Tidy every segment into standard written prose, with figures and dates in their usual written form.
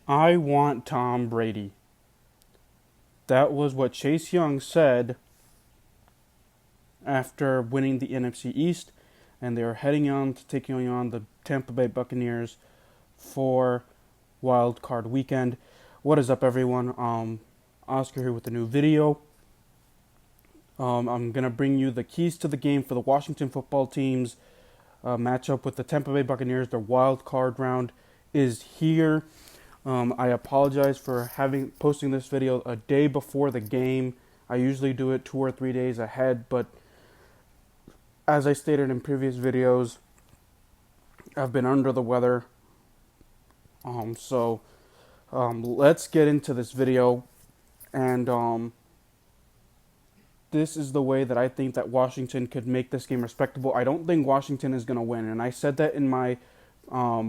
I want Tom Brady. That was what Chase Young said after winning the NFC East, and they are heading on to taking on the Tampa Bay Buccaneers for wildcard weekend. What is up, everyone? Oscar here with a new video. I'm gonna bring you the keys to the game for the Washington football team's matchup with the Tampa Bay Buccaneers. Their wild card round is here. I apologize for posting this video a day before the game. I usually do it 2 or 3 days ahead, but as I stated in previous videos, I've been under the weather. Let's get into this video, and this is the way that I think that Washington could make this game respectable. I don't think Washington is going to win, and I said that in my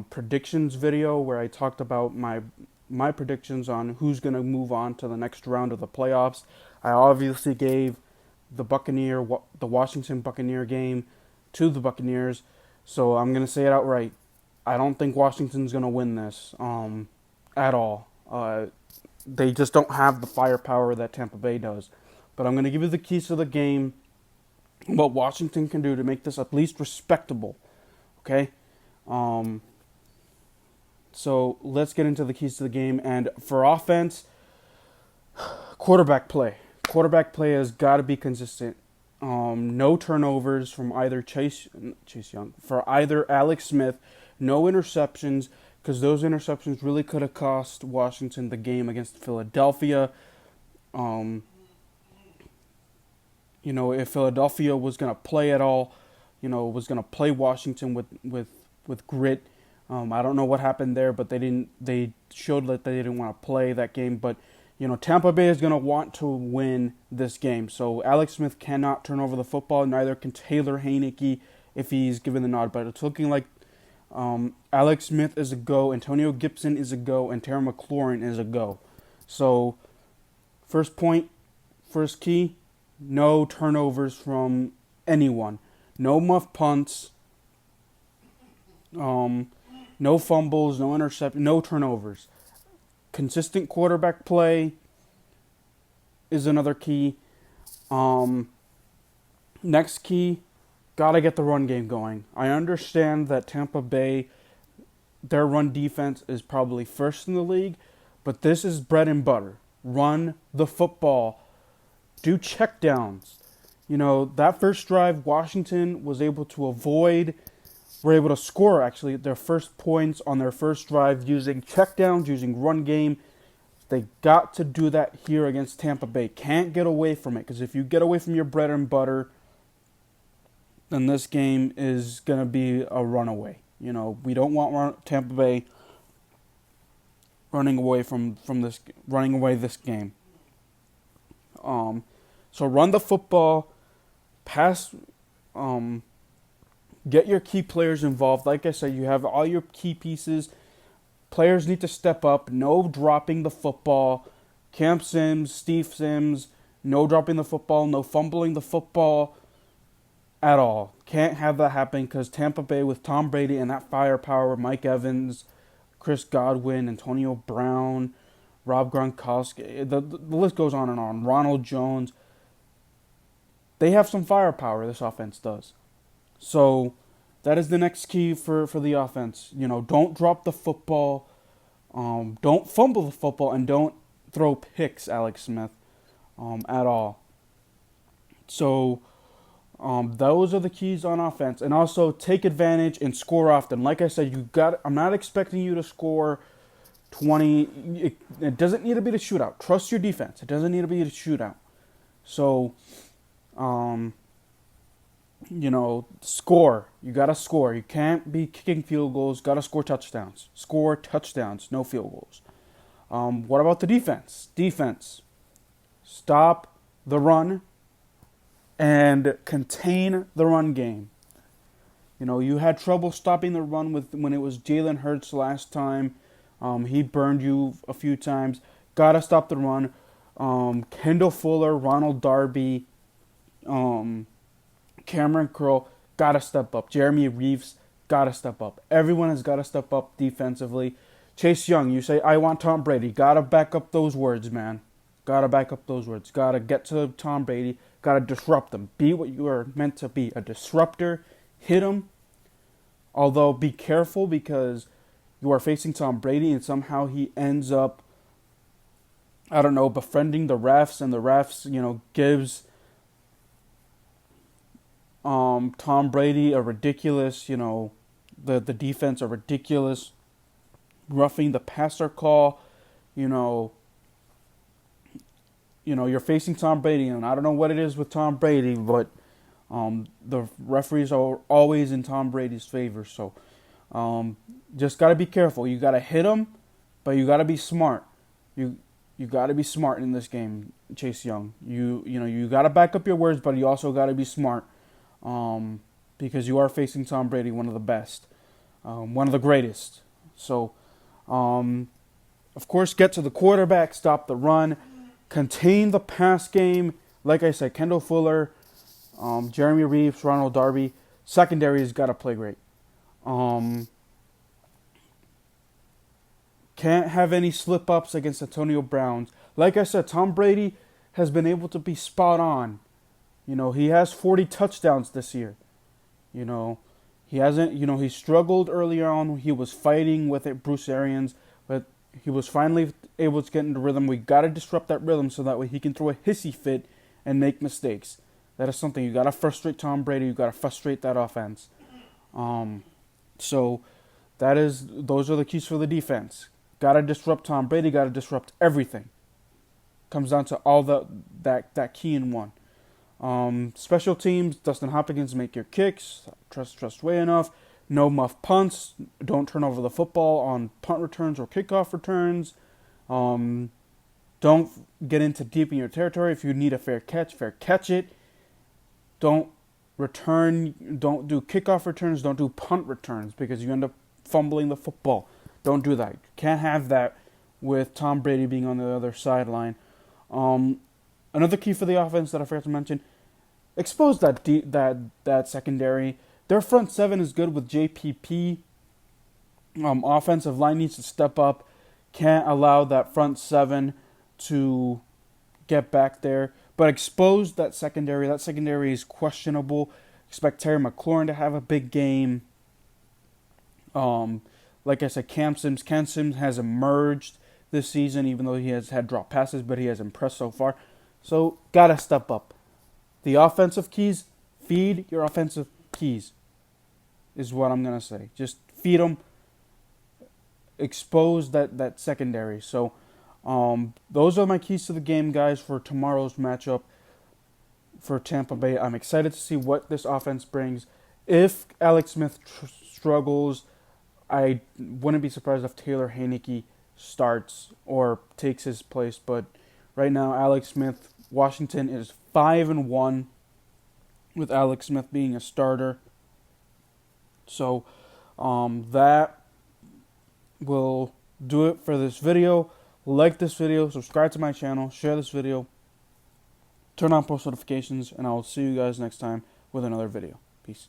predictions video where I talked about my predictions on who's going to move on to the next round of the playoffs. I obviously gave the Washington Buccaneer game to the Buccaneers, so I'm going to say it outright. I don't think Washington's going to win this at all. They just don't have the firepower that Tampa Bay does. But I'm going to give you the keys to the game, what Washington can do to make this at least respectable. Okay? So let's get into the keys to the game. And for offense, quarterback play. Quarterback play has got to be consistent. No turnovers from either Chase Young, for either Alex Smith. No interceptions, because those interceptions really could have cost Washington the game against Philadelphia. If Philadelphia was going to play at all, was going to play Washington with grit. I don't know what happened there, but they showed that they didn't want to play that game. But, Tampa Bay is going to want to win this game. So Alex Smith cannot turn over the football. Neither can Taylor Heinicke if he's given the nod. But it's looking like Alex Smith is a go, Antonio Gibson is a go, and Terry McLaurin is a go. So first key, no turnovers from anyone. No muff punts. No fumbles, no interceptions, no turnovers. Consistent quarterback play is another key. Next key, gotta get the run game going. I understand that Tampa Bay, their run defense is probably first in the league, but this is bread and butter. Run the football. Do checkdowns. That first drive, Washington was able to score, actually, their first points on their first drive using checkdowns, using run game. They got to do that here against Tampa Bay. Can't get away from it, because if you get away from your bread and butter, then this game is going to be a runaway. We don't want Tampa Bay running away this game. So run the football, pass, get your key players involved. Like I said, you have all your key pieces. Players need to step up. No dropping the football. Cam Sims, Steve Sims, no dropping the football, no fumbling the football at all. Can't have that happen, because Tampa Bay with Tom Brady and that firepower, Mike Evans, Chris Godwin, Antonio Brown, Rob Gronkowski, the list goes on and on. Ronald Jones. They have some firepower, this offense does. So that is the next key for the offense. Don't drop the football. Don't fumble the football, and don't throw picks, Alex Smith, at all. So those are the keys on offense. And also take advantage and score often. Like I said, I'm not expecting you to score 20. It doesn't need to be the shootout. Trust your defense. It doesn't need to be the shootout. So, score. You gotta score. You can't be kicking field goals. Gotta score touchdowns. Score touchdowns, no field goals. What about the defense? Defense. Stop the run and contain the run game. You had trouble stopping the run when it was Jalen Hurts last time. He burned you a few times. Gotta stop the run. Kendall Fuller, Ronald Darby, Cameron Curl, gotta step up. Jeremy Reeves, gotta step up. Everyone has gotta step up defensively. Chase Young, you say, I want Tom Brady. Gotta back up those words, man. Gotta back up those words. Gotta get to Tom Brady. Gotta disrupt him. Be what you are meant to be. A disruptor. Hit him. Although, be careful because you are facing Tom Brady and somehow he ends up, I don't know, befriending the refs, and the refs, gives Tom Brady a ridiculous, the defense a ridiculous roughing the passer call. You're facing Tom Brady, and I don't know what it is with Tom Brady, but the referees are always in Tom Brady's favor. So just got to be careful. You got to hit him, but you got to be smart. You got to be smart in this game, Chase Young. You got to back up your words, but you also got to be smart because you are facing Tom Brady, one of the best, one of the greatest. So, of course, get to the quarterback, stop the run, contain the pass game. Like I said, Kendall Fuller, Jeremy Reeves, Ronald Darby. Secondary's got to play great. Can't have any slip-ups against Antonio Brown. Like I said, Tom Brady has been able to be spot on. He has 40 touchdowns this year. He hasn't, he struggled earlier on. He was fighting with it, Bruce Arians, but he was finally able to get into rhythm. We got to disrupt that rhythm so that way he can throw a hissy fit and make mistakes. That is something you got to frustrate Tom Brady. You got to frustrate that offense. So those are the keys for the defense. Got to disrupt Tom Brady. Got to disrupt everything. Comes down to all that key in one. Special teams, Dustin Hopkins, make your kicks. Trust way enough. No muff punts. Don't turn over the football on punt returns or kickoff returns. Don't get into deep in your territory. If you need a fair catch it. Don't do kickoff returns. Don't do punt returns because you end up fumbling the football. Don't do that. You can't have that with Tom Brady being on the other sideline. Another key for the offense that I forgot to mention, expose that secondary. Their front seven is good with JPP. Offensive line needs to step up. Can't allow that front seven to get back there. But expose that secondary. That secondary is questionable. Expect Terry McLaurin to have a big game. Like I said, Cam Sims has emerged this season, even though he has had drop passes, but he has impressed so far. So, gotta step up. The offensive keys, feed your offensive keys, is what I'm going to say. Just feed them. Expose that secondary. So, those are my keys to the game, guys, for tomorrow's matchup for Tampa Bay. I'm excited to see what this offense brings. If Alex Smith struggles, I wouldn't be surprised if Taylor Heinicke starts or takes his place. But right now, Alex Smith, Washington is 5-1 with Alex Smith being a starter. So that will do it for this video. Like this video, subscribe to my channel, share this video, turn on post notifications, and I will see you guys next time with another video. Peace.